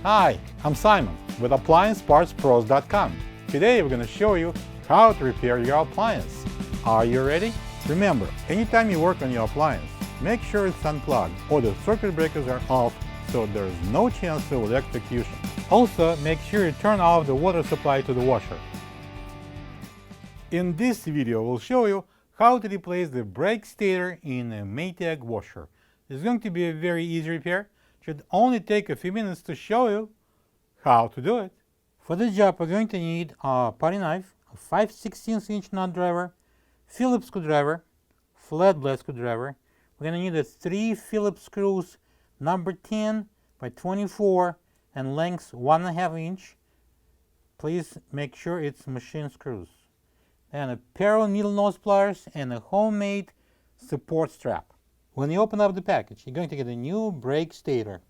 Hi, I'm Simon with AppliancePartsPros.com. Today we're going to show you how to repair your appliance. Are you ready? Remember, anytime you work on your appliance, make sure it's unplugged or the circuit breakers are off so there is no chance of electrocution. Also, make sure you turn off the water supply to the washer. In this video, we'll show you how to replace the brake stator in a Maytag washer. It's going to be a very easy repair. Should only take a few minutes to show you how to do it. For this job, we're going to need a putty knife, a 5/16" nut driver, Phillips screwdriver, flat blade screwdriver. We're going to need 3 Phillips screws, number 10 by 24 and length 1.5 inch. Please make sure it's machine screws. And a pair of needle nose pliers and a homemade support strap. When you open up the package, you're going to get a new brake stator.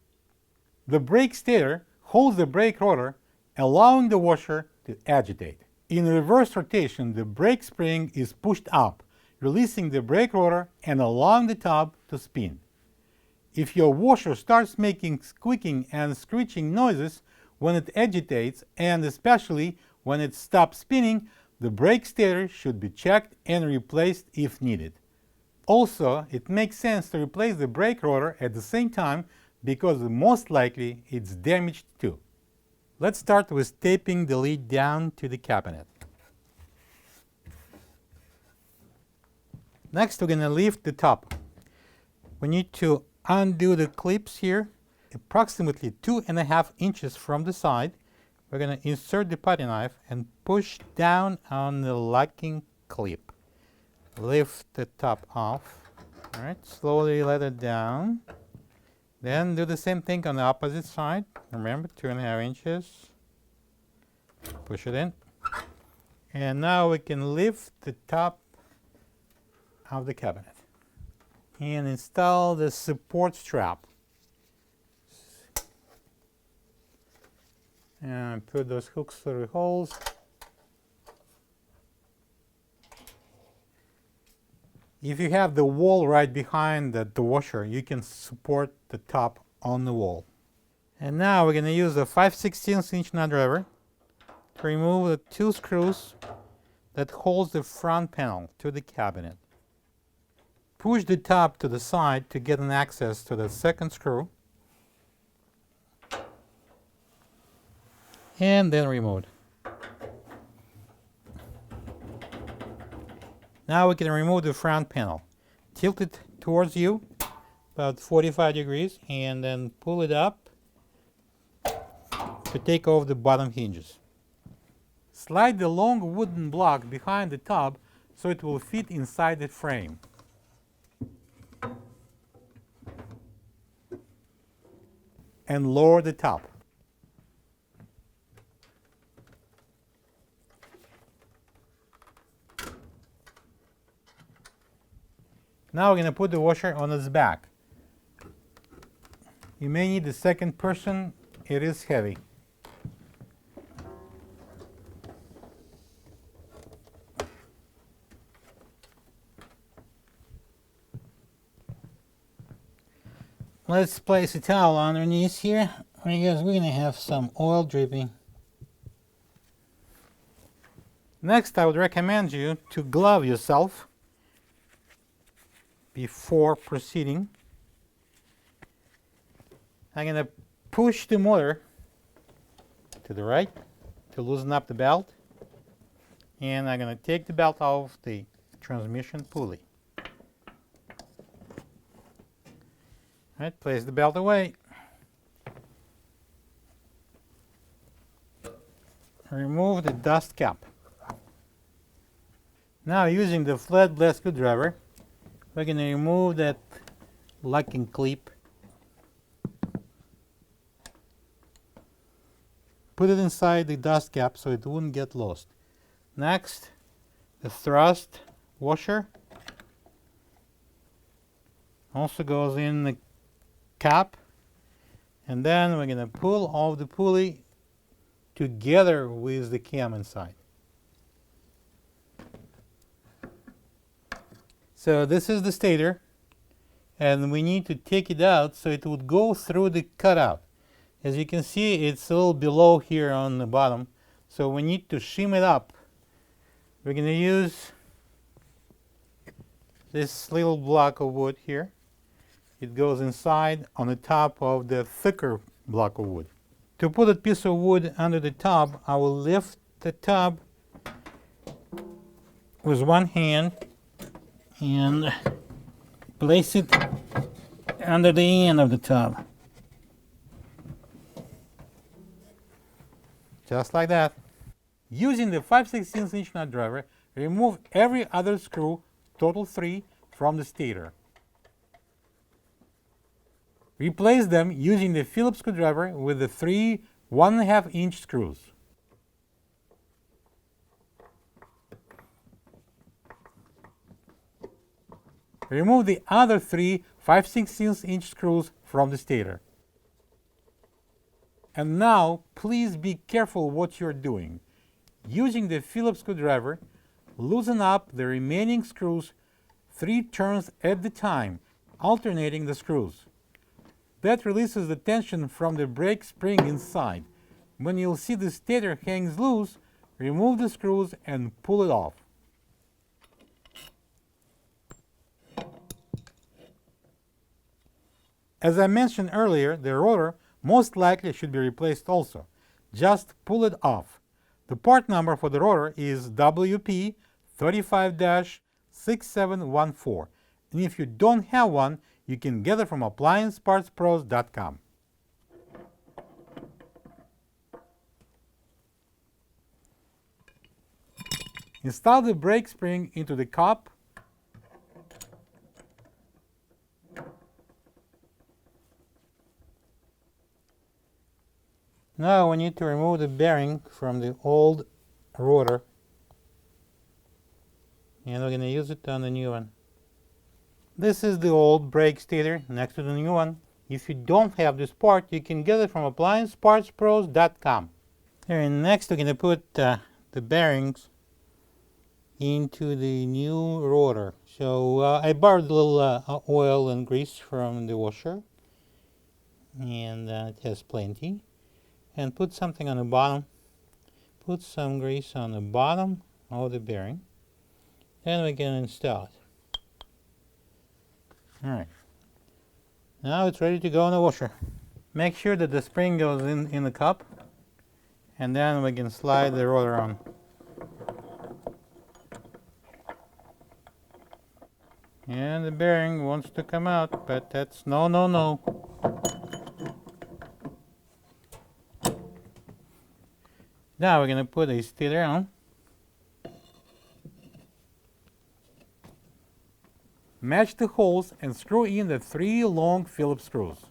The brake stator holds the brake rotor, allowing the washer to agitate. In reverse rotation, the brake spring is pushed up, releasing the brake rotor and allowing the tub to spin. If your washer starts making squeaking and screeching noises when it agitates, and especially when it stops spinning, the brake stator should be checked and replaced if needed. Also, it makes sense to replace the brake rotor at the same time because most likely it's damaged too. Let's start with taping the lid down to the cabinet. Next, we're going to lift the top. We need to undo the clips here, approximately 2.5 inches from the side. We're going to insert the putty knife and push down on the locking clip. Lift the top off. All right, slowly let it down. Then do the same thing on the opposite side. Remember, 2.5 inches. Push it in. And now we can lift the top of the cabinet and install the support strap. And put those hooks through the holes. If you have the wall right behind the washer, you can support the top on the wall. And now we're going to use a 5/16" nut driver to remove the 2 screws that holds the front panel to the cabinet. Push the top to the side to get an access to the second screw. And then remove. Now we can remove the front panel. Tilt it towards you, about 45 degrees, and then pull it up to take off the bottom hinges. Slide the long wooden block behind the tub so it will fit inside the frame. And lower the top. Now we're going to put the washer on its back. You may need a second person, it is heavy. Let's place a towel underneath here because we're going to have some oil dripping. Next, I would recommend you to glove yourself before proceeding. I'm going to push the motor to the right to loosen up the belt, and I'm going to take the belt off the transmission pulley. All right, place the belt away. Remove the dust cap. Now, using the flat blade screwdriver, we're going to remove that locking clip. Put it inside the dust cap so it wouldn't get lost. Next, the thrust washer also goes in the cap, and then we're going to pull off the pulley together with the cam inside. So this is the stator, and we need to take it out so it would go through the cutout. As you can see, it's a little below here on the bottom, so we need to shim it up. We're going to use this little block of wood here. It goes inside on the top of the thicker block of wood. To put a piece of wood under the tub, I will lift the tub with one hand and place it under the end of the tub. Just like that. Using the 5/16" nut driver, remove every other screw, total 3, from the stator. Replace them using the Phillips screwdriver with the 3 1.5-inch screws. Remove the other 3 5/16" screws from the stator. And now, please be careful what you're doing. Using the Phillips screwdriver, loosen up the remaining screws 3 turns at a time, alternating the screws. That releases the tension from the brake spring inside. When you'll see the stator hangs loose, remove the screws and pull it off. As I mentioned earlier, the rotor most likely should be replaced also. Just pull it off. The part number for the rotor is WP35-6718, and if you don't have one, you can get it from appliancepartspros.com. Install the brake spring into the cup. Now we need to remove the bearing from the old rotor, and we're going to use it on the new one. This is the old brake stator next to the new one. If you don't have this part, you can get it from appliancepartspros.com. And next we're going to put the bearings into the new rotor. So I borrowed a little oil and grease from the washer, and it has plenty. And put something on the bottom. Put some grease on the bottom of the bearing. Then we can install it. Alright. Now it's ready to go in the washer. Make sure that the spring goes in the cup, and then we can slide the rotor on. And the bearing wants to come out, but that's no. Now we're going to put a stator on. Match the holes and screw in the 3 long Phillips screws.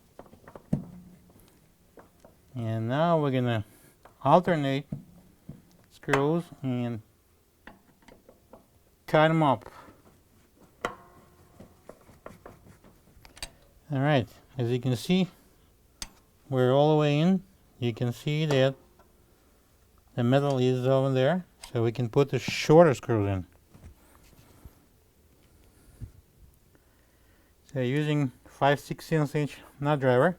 And now we're going to alternate screws and tighten them up. Alright, as you can see, we're all the way in. You can see that the metal is over there, so we can put the shorter screws in. So using 5/16" nut driver,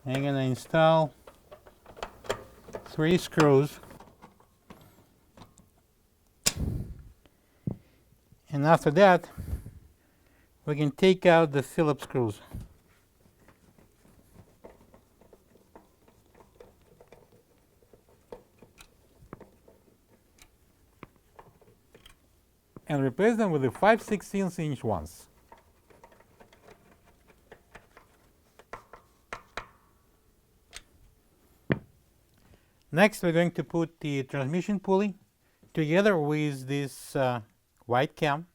I'm going to install 3 screws, and after that we can take out the Phillips screws. And replace them with the 5/16" ones. Next, we're going to put the transmission pulley together with this white cam,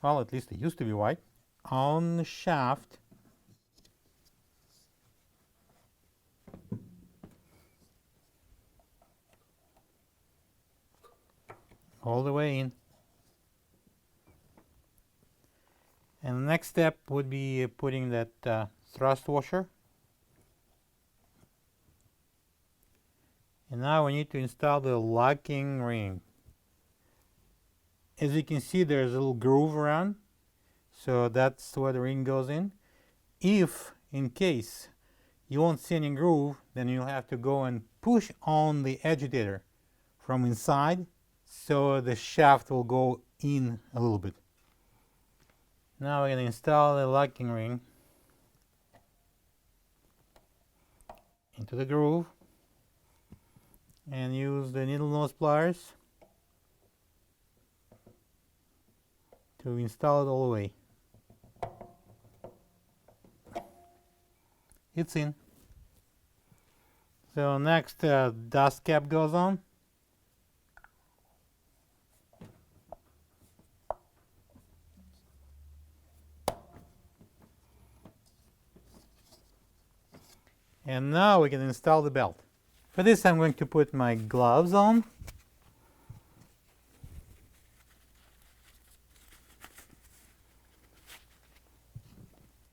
well, at least it used to be white, on the shaft. All the way in. And the next step would be putting that thrust washer. And now we need to install the locking ring. As you can see, there's a little groove around, so that's where the ring goes in. If, in case, you won't see any groove, then you'll have to go and push on the agitator from inside so the shaft will go in a little bit. Now we're going to install the locking ring into the groove and use the needle nose pliers to install it all the way. It's in. So next, dust cap goes on. And now we can install the belt. For this I'm going to put my gloves on.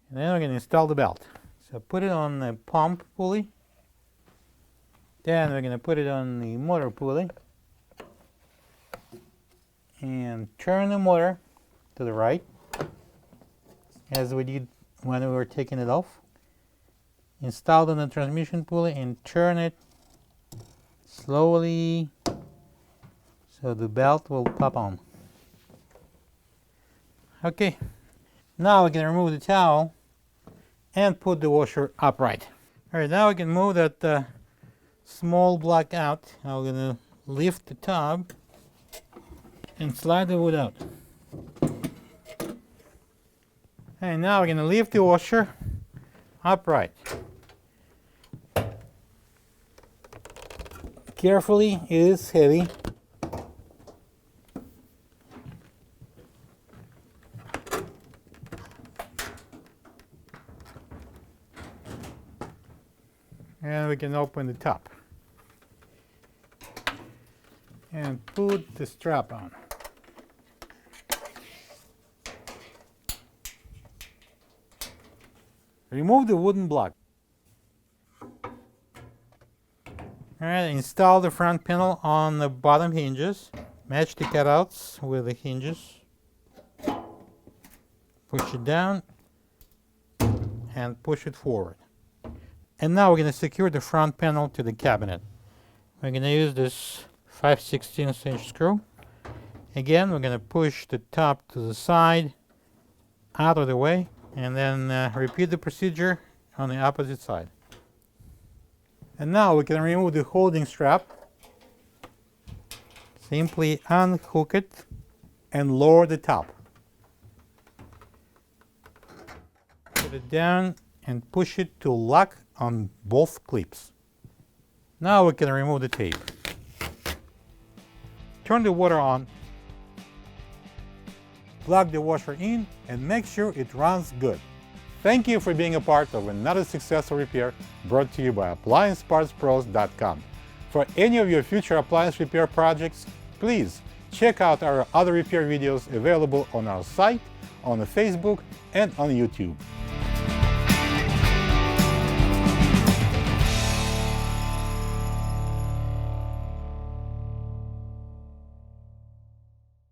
And then we're going to install the belt. So put it on the pump pulley. Then we're going to put it on the motor pulley. And turn the motor to the right, as we did when we were taking it off. Install it on the transmission pulley and turn it slowly so the belt will pop on. Okay, now we can remove the towel and put the washer upright. Alright, now we can move that small block out. Now we're going to lift the top and slide the wood out. And now we're going to lift the washer upright. Carefully, it is heavy. And we can open the top and put the strap on. Remove the wooden block. Alright, install the front panel on the bottom hinges. Match the cutouts with the hinges. Push it down and push it forward. And now we're going to secure the front panel to the cabinet. We're going to use this 5/16 inch screw. Again, we're going to push the top to the side, out of the way, and then repeat the procedure on the opposite side. And now we can remove the holding strap. Simply unhook it and lower the top. Put it down and push it to lock on both clips. Now we can remove the tape. Turn the water on. Plug the washer in and make sure it runs good. Thank you for being a part of another successful repair brought to you by AppliancePartsPros.com. For any of your future appliance repair projects, please check out our other repair videos available on our site, on Facebook, and on YouTube.